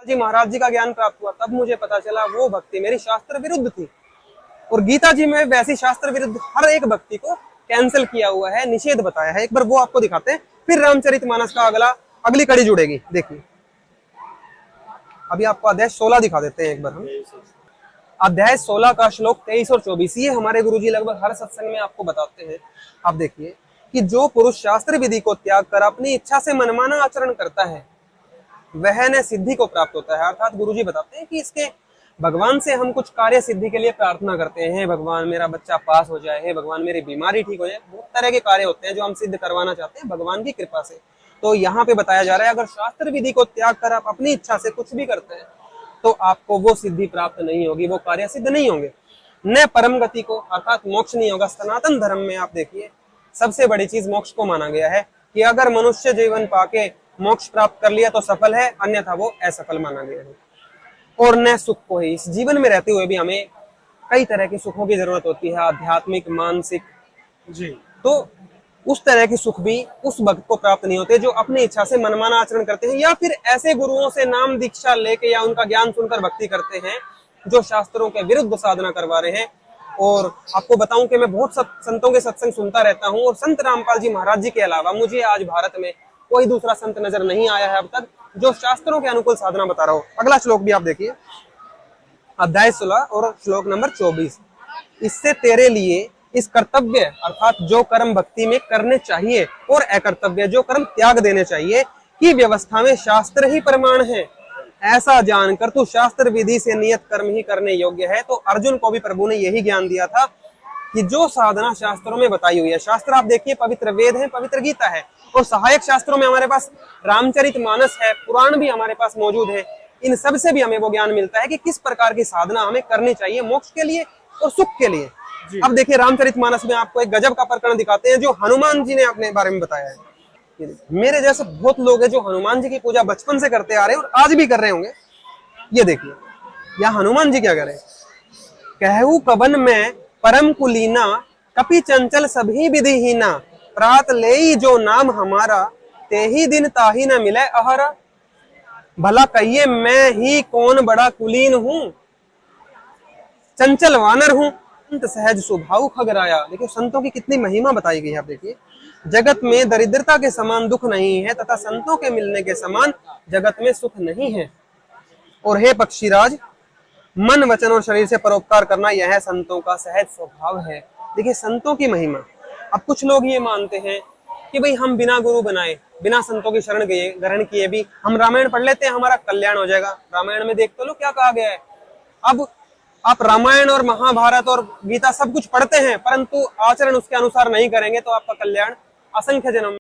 जी महाराज जी का ज्ञान प्राप्त हुआ, तब मुझे पता चला वो भक्ति मेरी शास्त्र विरुद्ध थी। और गीता जी में वैसी शास्त्र विरुद्ध हर एक भक्ति को कैंसिल किया हुआ है, निषेध बताया है। एक बार वो आपको दिखाते हैं, फिर रामचरितमानस का अगली कड़ी जुड़ेगी। देखिए, अभी आपको अध्याय 16 दिखा देते हैं एक बार हम। अध्याय 16 का श्लोक 23 और 24, ये हमारे गुरुजी लगभग हर सत्संग में आपको बताते हैं। आप देखिए कि जो पुरुष शास्त्र विधि को त्याग कर अपनी इच्छा से मनमाना आचरण करता है वह न सिद्धि को प्राप्त होता है। अर्थात गुरुजी बताते हैं कि इसके भगवान से हम कुछ कार्य सिद्धि के लिए प्रार्थना करते हैं, भगवान मेरा बच्चा पास हो जाए, भगवान मेरी बीमारी ठीक हो जाए, बहुत तरह के कार्य होते हैं जो हम सिद्ध करवाना चाहते हैं भगवान की कृपा से। तो यहाँ पे बताया जा रहा है, अगर शास्त्र विधि को त्याग कर आप अपनी इच्छा से कुछ भी करते हैं तो आपको वो सिद्धि प्राप्त नहीं होगी, वो कार्य सिद्ध नहीं होंगे, न परम गति को अर्थात मोक्ष नहीं होगा। सनातन धर्म में आप देखिए सबसे बड़ी चीज मोक्ष को माना गया है कि अगर मनुष्य जीवन पाके मोक्ष प्राप्त कर लिया तो सफल है, अन्यथा वो असफल माना गया है। और न सुख को ही, इस जीवन में रहते हुए भी हमें कई तरह के सुखों की जरूरत होती है, आध्यात्मिक, मानसिक जी। तो उस तरह के सुख भी उस भक्त को प्राप्त नहीं होते जो अपनी इच्छा से मनमाना आचरण करते हैं, या फिर ऐसे गुरुओं से नाम दीक्षा लेके या उनका ज्ञान सुनकर भक्ति करते हैं जो शास्त्रों के विरुद्ध साधना करवा रहे हैं। और आपको बताऊं कि मैं बहुत संतों के सत्संग सुनता रहता हूं, और संत रामपाल जी महाराज जी के अलावा मुझे आज भारत में कोई दूसरा संत नजर नहीं आया है अब तक जो शास्त्रों के अनुकूल साधना बता रहा हो। अगला श्लोक भी आप देखिए, अध्याय 16 और श्लोक नंबर 24। इससे तेरे लिए इस कर्तव्य अर्थात जो कर्म भक्ति में करने चाहिए और अकर्तव्य जो कर्म त्याग देने चाहिए की व्यवस्था में शास्त्र ही प्रमाण है, ऐसा जानकर तू शास्त्र विधि से नियत कर्म ही करने योग्य है। तो अर्जुन को भी प्रभु ने यही ज्ञान दिया था कि जो साधना शास्त्रों में बताई हुई है, शास्त्र आप देखिए पवित्र वेद है, पवित्र गीता है, और सहायक शास्त्रों में हमारे पास रामचरितमानस है, पुराण भी हमारे पास मौजूद है। इन सब से भी हमें वो ज्ञान मिलता है कि किस प्रकार की साधना हमें करनी चाहिए मोक्ष के लिए और सुख के लिए। अब देखिए रामचरितमानस में आपको एक गजब का प्रकरण दिखाते हैं जो हनुमान जी ने अपने बारे में बताया है। मेरे जैसे बहुत लोग हैं जो हनुमान जी की पूजा बचपन से करते आ रहे हैं और आज भी कर रहे होंगे। ये देखिए यहाँ हनुमान जी क्या करें, कहू कवन में परम कुलीना कपि चंचल सभी विधिहीना, प्रात ले जो नाम हमारा ते ही दिन ताही न मिले अहरा। भला कहिए मैं ही कौन बड़ा कुलीन हूँ, चंचल वानर हूँ, सहज स्वभाव खगराया। देखिए संतों की कितनी महिमा बताई गई है। आप देखिए जगत में दरिद्रता के समान दुख नहीं है तथा संतों के मिलने के समान जगत में सुख नहीं है। और हे पक्षीराज, मन वचन और शरीर से परोपकार करना यह संतों का सहज स्वभाव है। देखिए संतों की महिमा। अब कुछ लोग ये मानते हैं कि भाई हम बिना गुरु बनाए बिना संतों की शरण ग्रहण किए भी हम रामायण पढ़ लेते हैं, हमारा कल्याण हो जाएगा। रामायण में देख तो लो क्या कहा गया है। अब आप रामायण और महाभारत और गीता सब कुछ पढ़ते हैं परंतु आचरण उसके अनुसार नहीं करेंगे तो आपका कल्याण असंख्य जन्म